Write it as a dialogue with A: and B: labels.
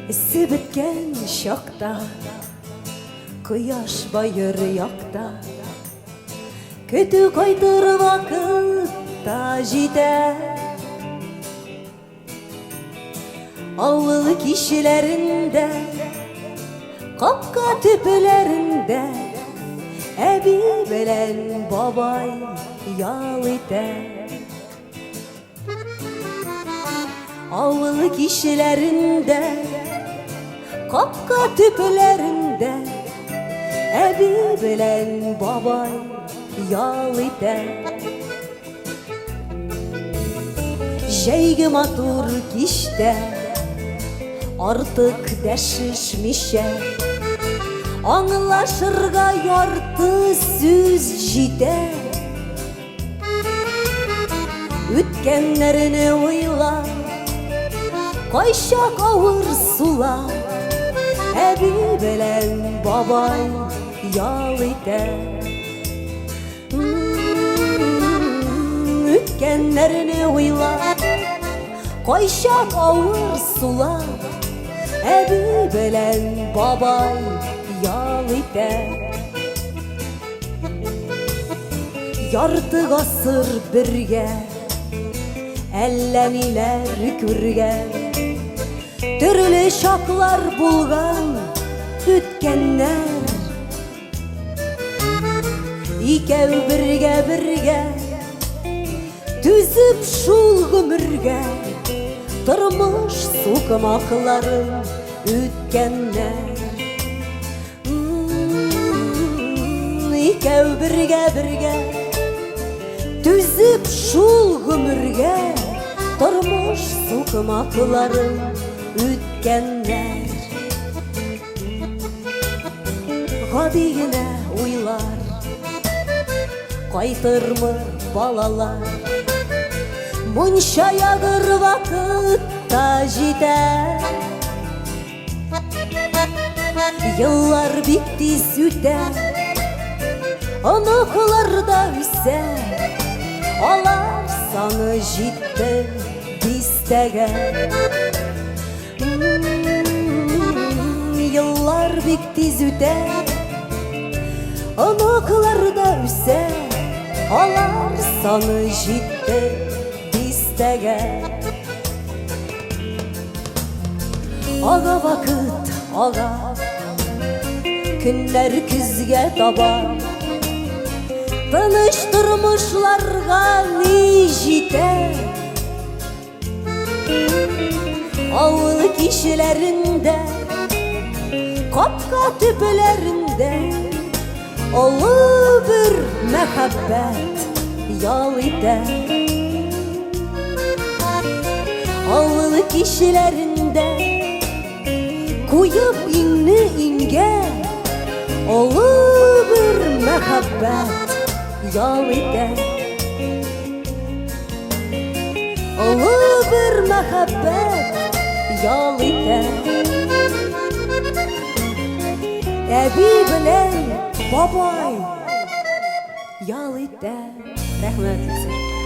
A: Ісі біткен шақта, құяш байыр яқта, күті қайтыр вақытта жиде. Ауыл кишілерінде, қапқа түпілерінде, әбі білән бабай ял ете. Ауыл кишілерінде, қапқа түпілерінде, әбі білән бабай ял ете. Жәйгі матур киште, артық дәшішмеше, аңлашырға ярты сөз жите. Өткенлеріне ойла, қайшақ ауыр сула, әбі білән бабай ял ете. Өткенлеріне ойла, қайшақ ауыр сула, әбі білән бабай ял ете. Ярты ғасыр бірге, әлләнилер көрген, түрлі шақлар болған өткеннер. Икәу бірге, түзіп шул ғұмырге, тұрмыш суқымақларын өткеннер. Икәу бірге, түзіп шул ғұмырге, тұрмыш суқымақларын өткеннер. Ғадигіне ойлар, қайтырмы балалар, мұнша яғыр вақытта жете. Йыллар бик тиз үтә, ұнықларда үсә, алар саны жетті бистәгә. Йыллар бик тиз үтә, ұнықларда үсә, алар саны жетті бистәгә. Аға вақыт, аға, күнлер күзге таба, тыныш тұрмышларға не жете. Ауыл кишілерінде, қапқа түпілерінде, ұлы бір мәхәббәт ял ете. Ауыл кишілерінде, куйып иңні иңге, ұлы бір мәхәббәт ял ете. Ұлы бір мәхәббәт ял ете. Әбі білән бабай ял ете. Рәхмәт.